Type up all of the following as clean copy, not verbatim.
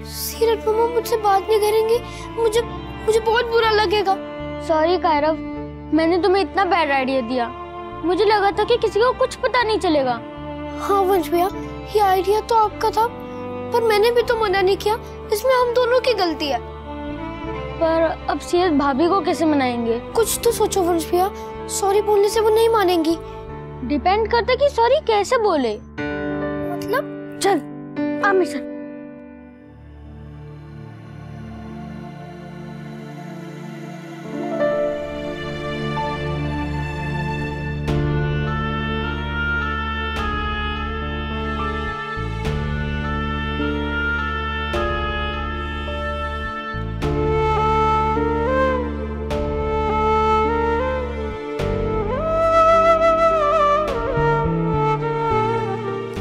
सीरत मम्मा मुझसे बात नहीं करेंगी, मुझे मुझे बहुत बुरा लगेगा। सॉरी कायरव, मैंने तुम्हें इतना बैड आइडिया दिया। मुझे लगा था कि किसी को कुछ पता नहीं चलेगा। हाँ वंश भैया, ये आइडिया तो आपका था, पर मैंने भी तो मना नहीं किया। इसमें हम दोनों की गलती है। पर अब सीरत भाभी को कैसे मनाएंगे? कुछ तो सोचो वंश भैया, सॉरी बोलने से वो नहीं मानेंगी। डिपेंड करता कि सॉरी कैसे बोले। मतलब चल आ मेरे साथ।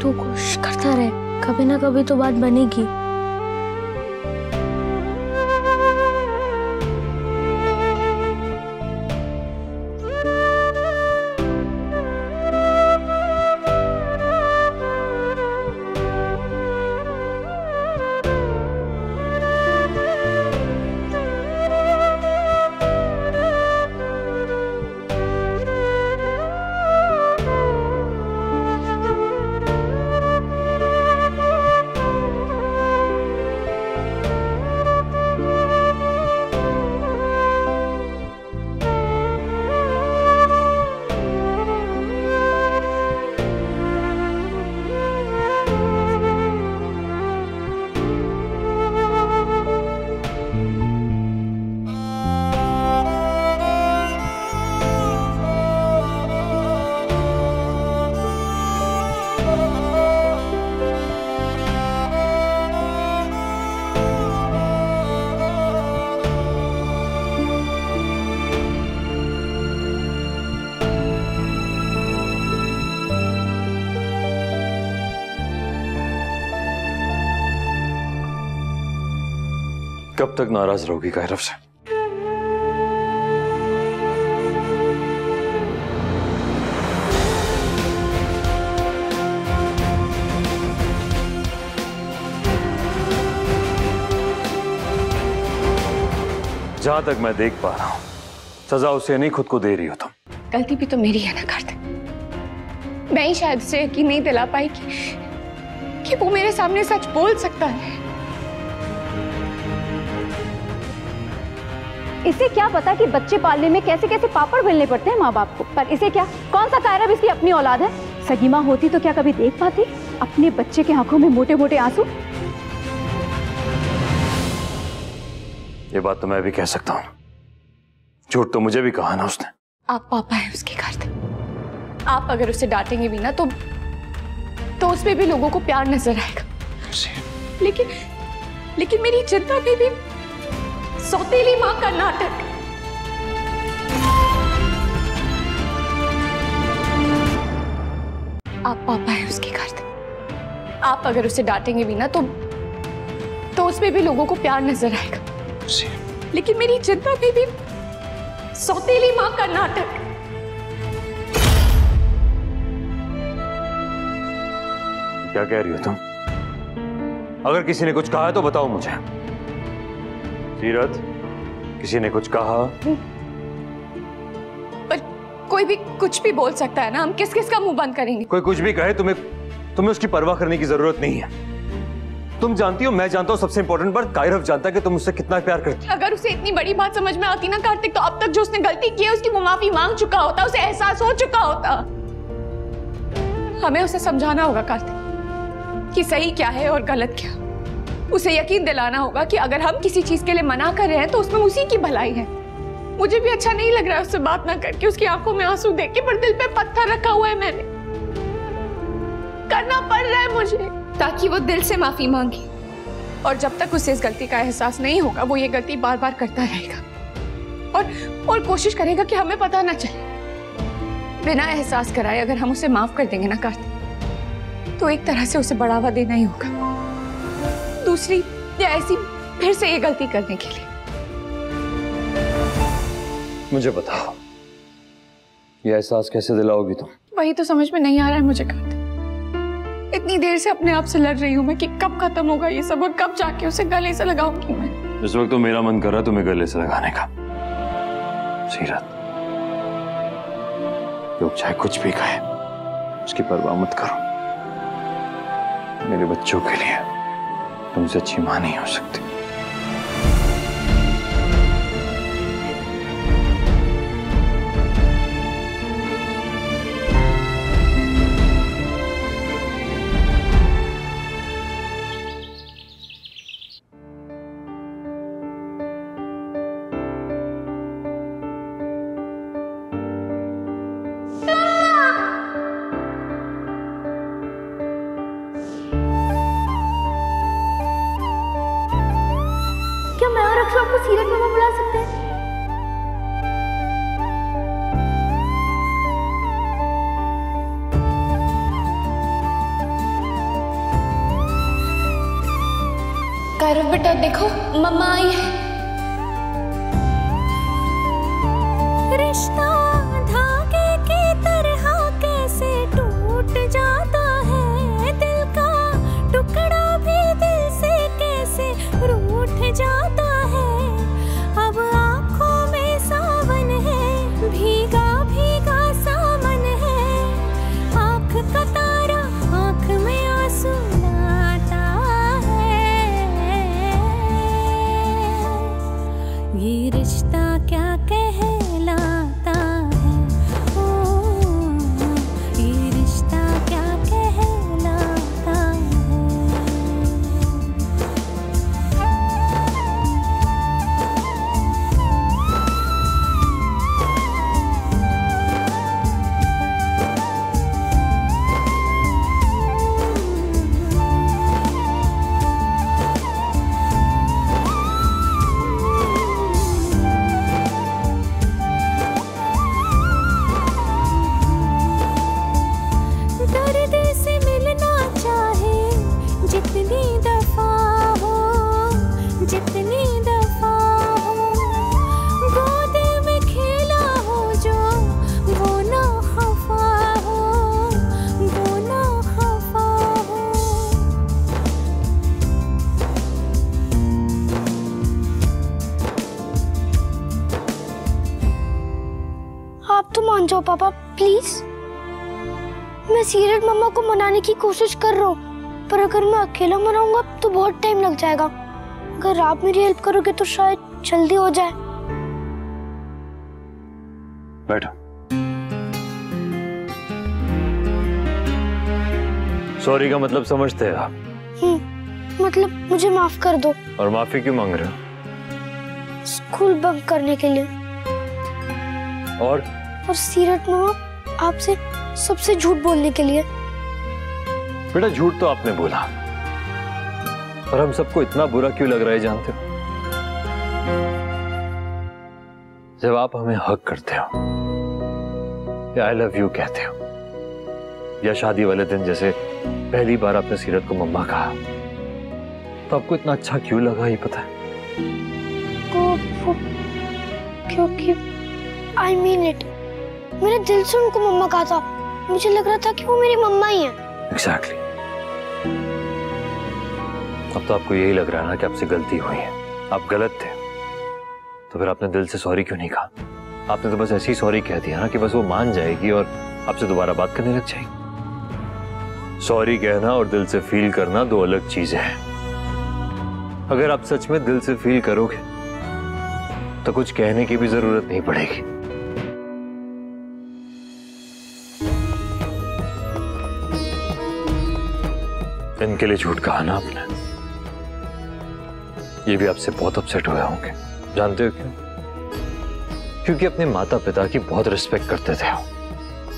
तू कोशिश करता रहे, कभी ना कभी तो बात बनेगी। कब तक नाराज रहोगी कायरव से? जहां तक मैं देख पा रहा हूं, सजा उसे नहीं खुद को दे रही हो तुम। गलती भी तो मेरी है ना कार्तिक। मैं ही शायद उसे यकीन नहीं दिला पाई कि वो मेरे सामने सच बोल सकता है। इसे क्या पता कि बच्चे पालने में कैसे कैसे पापड़ बेलने पड़ते हैं माँ बाप को। पर इसे क्या, कौन सा कायरव इसकी अपनी औलाद है? सगी माँ होती तो क्या कभी देख पाती अपने बच्चे के आंखों में मोटे मोटे आंसू? ये बात तो मैं भी कह सकता हूँ, झूठ तो मुझे भी कहा ना उसने। आप पापा हैं उसके कार्तिक। आप अगर उसे डांटेंगे भी ना तो उसमें भी लोगों को प्यार नजर आएगा। लेकिन मेरी चिंता में भी सौतेली मां का नाटक। आप पापा हैं उसके कार्तिक। आप अगर उसे डांटेंगे भी ना तो उसमें भी लोगों को प्यार नजर आएगा। लेकिन मेरी चिंता में भी सौतेली मां का नाटक। क्या कह रही हो तुम? अगर किसी ने कुछ कहा है तो बताओ मुझे। सीरत, किसी ने कुछ कहा? पर कोई भी कुछ भी बोल सकता है ना, हम किस किस का मुंह बंद करेंगे? कोई कुछ भी कहे, तुम्हें उसकी परवाह करने की जरूरत नहीं है। तुम जानती हो, मैं जानता हूँ, सबसे इंपॉर्टेंट बात कायरव जानता है कि तुम उससे कितना प्यार करती हो। अगर उसे इतनी बड़ी बात समझ में आती ना कार्तिक, तो अब तक जो उसने गलती की है उसकी वो माफी मांग चुका होता, उसे एहसास हो चुका होता। हमें उसे समझाना होगा कार्तिक कि सही क्या है और गलत क्या। उसे यकीन दिलाना होगा कि अगर हम किसी चीज के लिए मना कर रहे हैं तो उसमें उसी की भलाई है। मुझे भी अच्छा नहीं लग रहा है उससे बात ना करके, उसकी आंखों में आंसू देख के, पर दिल पे पत्थर रखा हुआ है मैंने। करना पड़ रहा है मुझे ताकि वो दिल से माफी मांगे। और जब तक उसे इस गलती का एहसास नहीं होगा, वो ये गलती बार बार करता रहेगा और कोशिश करेगा कि हमें पता ना चले। बिना एहसास कराए अगर हम उसे माफ कर देंगे ना कार्तिक, तो एक तरह से उसे बढ़ावा देना ही होगा दूसरी या ऐसी फिर से ये गलती करने के लिए। मुझे बताओ, ये एहसास कैसे दिलाओगी तुम? वही तो समझ में नहीं आ रहा है मुझे कार्तिक। इतनी देर से अपने आप से लड़ रही हूँ मैं कि कब खत्म होगा ये सब और कब जाके उसे गले से लगाऊंगी मैं। इस वक्त तो मेरा मन कर रहा है तुम्हें गले से लगाने का। सीरत, लोग चाहे कुछ भी कहे उसकी परवाह मत करो। मेरे बच्चों के लिए तुमसे अच्छी मां नहीं हो सकती। क्या मैं और अक्षु आपको सीरत मम्मा बुला सकते हैं? कायरव बेटा देखो मम्मा आई है। रिश्ता धागे की तरह कैसे टूट जाता है, दिल का टुकड़ा भी दिल से कैसे रूठ जाता है। अब आंखों में सावन है, भीगा भीगा सामन है, आंख का तारा आंख में आंसू लाता है। ये रिश्ता क्या कहलाता है, ओ ये रिश्ता क्या कहलाता है। दर्द से मिलना चाहे जितनी दफा हो, जितनी दफा हो, गोद में खेला हो जो वो ना खफा हो, वो ना खफा हो। आप तो मान जाओ पापा प्लीज। मैं सीरत मम्मा को मनाने की कोशिश कर रहा हूँ, पर अगर मैं अकेला मनाऊंगा तो बहुत टाइम लग जाएगा। अगर आप मेरी हेल्प करोगे तो शायद जल्दी हो जाए। बैठो। सॉरी का मतलब समझते हैं आप? मतलब मुझे माफ कर दो। और माफी क्यों मांग रहे हो? स्कूल बंक करने के लिए। और सीरत मम्मा आपसे सबसे झूठ बोलने के लिए। बेटा झूठ तो आपने बोला, और हम सबको इतना बुरा क्यों लग रहा है जानते हो? जब आप हमें हक करते हो या आई लव यू कहते हो, या शादी वाले दिन जैसे पहली बार आपने सीरत को मम्मा कहा, तो आपको इतना अच्छा क्यों लगा ये पता है? क्योंकि आई मीन इट, मैंने दिल से उनको मम्मा कहा था। मुझे लग रहा था कि वो मेरी मम्मा ही है। Exactly. अब तो आपको यही लग रहा है ना कि आपसे गलती हुई है, आप गलत थे, तो फिर आपने दिल से सॉरी क्यों नहीं कहा? आपने तो बस ऐसे ही सॉरी कह दिया ना कि बस वो मान जाएगी और आपसे दोबारा बात करने लग जाएगी। सॉरी कहना और दिल से फील करना दो अलग चीजें हैं। अगर आप सच में दिल से फील करोगे तो कुछ कहने की भी जरूरत नहीं पड़ेगी। इनके लिए झूठ कहा ना आपने, ये भी आपसे बहुत अपसेट हुए होंगे। जानते हो क्यों? क्योंकि अपने माता पिता की बहुत रिस्पेक्ट करते थे,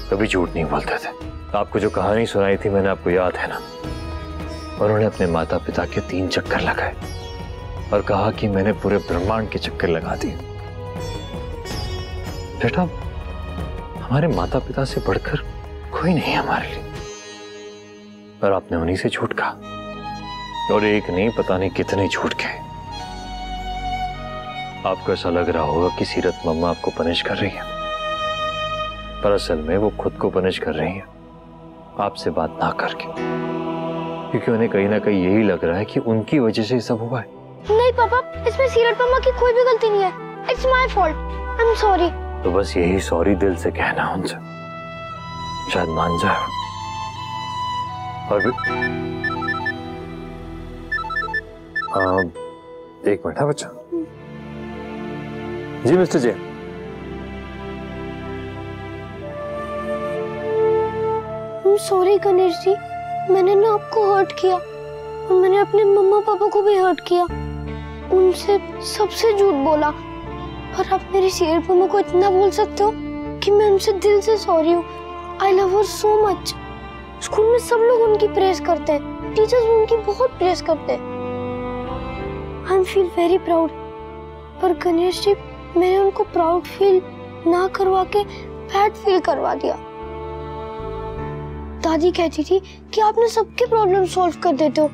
कभी झूठ नहीं बोलते थे। आपको जो कहानी सुनाई थी मैंने, आपको याद है ना? उन्होंने अपने माता पिता के 3 चक्कर लगाए और कहा कि मैंने पूरे ब्रह्मांड के चक्कर लगा दिए। बेटा हमारे माता पिता से बढ़कर कोई नहीं है हमारे लिए, और आपने उन्हीं से झूठ कहा, और एक नहीं पता नहीं कितने झूठ कहे। आपको ऐसा लग रहा होगा कि सीरत मम्मा आपको पनिश कर रही है, पर असल में वो खुद को पनिश कर रही है आपसे बात ना करके। क्योंकि उन्हें कहीं ना कहीं यही लग रहा है कि उनकी वजह से ये सब हुआ है। नहीं पापा, इसमें सीरत मम्मा की कोई भी गलती नहीं है। It's my fault, I am sorry. तो बस यही सॉरी दिल से कहना उनसे, शायद मान जाए। और भी एक मिनट है बच्चा। जी मिस्टर जैन। सॉरी गणेश जी, मैंने ना आपको हर्ट किया और मैंने अपने मम्मा पापा को भी हर्ट किया, उनसे सबसे झूठ बोला। पर आप मेरी सीरत मम्मा को इतना बोल सकते हो कि मैं उनसे दिल से सॉरी हूँ। I love her so much. School में सब लोग उनकी प्रेज करते हैं, टीचर्स भी उनकी बहुत प्रेज करते हैं। I feel very proud. पर गणेश जी, मैंने उनको प्राउड फील ना करवा के बैड फील करवा दिया। दादी कहती थी कि आपने सबके प्रॉब्लम सॉल्व कर देते हो,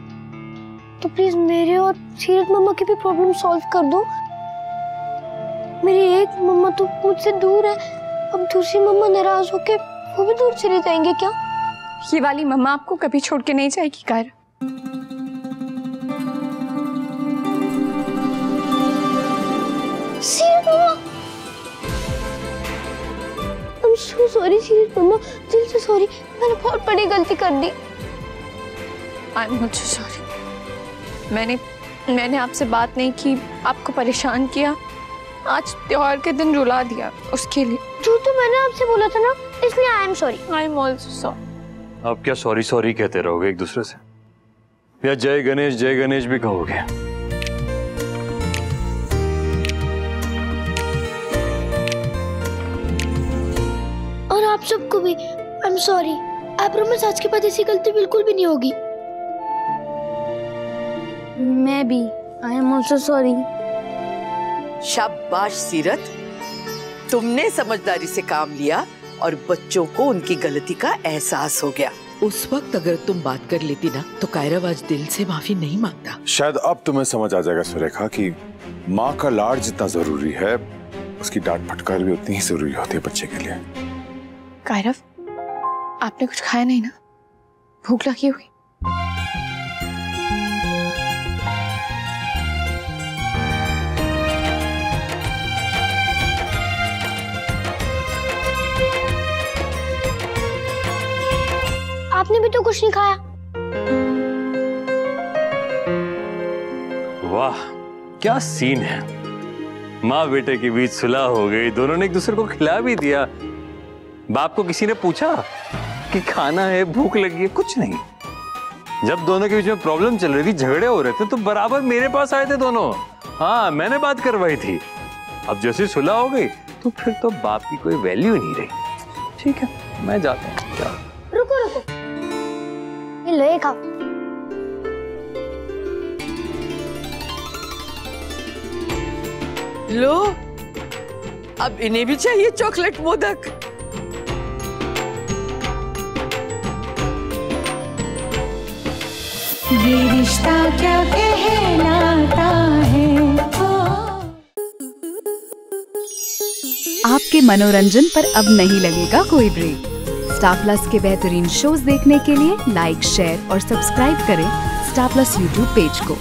तो प्लीज मेरे और सीरत मम्मा की भी प्रॉब्लम सॉल्व कर दो। मेरी एक मम्मा तो मुझसे दूर है, अब दूसरी मम्मा नाराज होके वो भी दूर चली जाएंगे क्या? ये वाली मम्मा आपको कभी छोड़ के नहीं जाएगी कायरा। सीरत मम्मा, आई एम सो सॉरी सीरत मम्मा, दिल से सॉरी। मैंने बहुत बड़ी गलती कर दी। I am also sorry. मैंने आपसे बात नहीं की, आपको परेशान किया, आज त्योहार के दिन रुला दिया, उसके लिए। जो तो मैंने आपसे बोला था ना, इसलिए I am sorry. I am also sorry. आप क्या सॉरी सॉरी कहते रहोगे एक दूसरे से, या जय गणेश भी कहोगे? और आप सबको भी I am sorry. I promise आज के बाद ऐसी गलती बिल्कुल भी नहीं होगी। मैं भी आई एम ऑल्सो सॉरी। शाबाश सीरत, तुमने समझदारी से काम लिया और बच्चों को उनकी गलती का एहसास हो गया। उस वक्त अगर तुम बात कर लेती ना तो कायरव आज दिल से माफी नहीं मांगता। शायद अब तुम्हें समझ आ जाएगा सुरेखा कि माँ का लाड जितना जरूरी है, उसकी डांट फटकार भी उतनी ही जरूरी होती है बच्चे के लिए। कायरव, आपने कुछ खाया नहीं ना? भूख लगी हुई? आपने भी तो कुछ नहीं खाया। वाह क्या सीन है, माँ बेटे के बीच सुलह हो गई, दोनों ने एक दूसरे को खिला भी दिया। बाप को किसी ने पूछा कि खाना है, भूख लगी है? कुछ नहीं। जब दोनों के बीच में प्रॉब्लम चल रही थी, झगड़े हो रहे थे, तो बराबर मेरे पास आए थे दोनों। हाँ, मैंने बात करवाई थी। अब जैसे सुलह हो गई तो फिर तो बाप की कोई वैल्यू नहीं रही। ठीक है, मैं जाता हूँ। रुको, ये लो, ये खाओ। लो, अब इन्हें भी चाहिए चॉकलेट मोदक। ये रिश्ता क्या कहलाता है। आपके मनोरंजन पर अब नहीं लगेगा कोई ब्रेक। स्टार प्लस के बेहतरीन शोज देखने के लिए लाइक, शेयर और सब्सक्राइब करें स्टार प्लस यूट्यूब पेज को।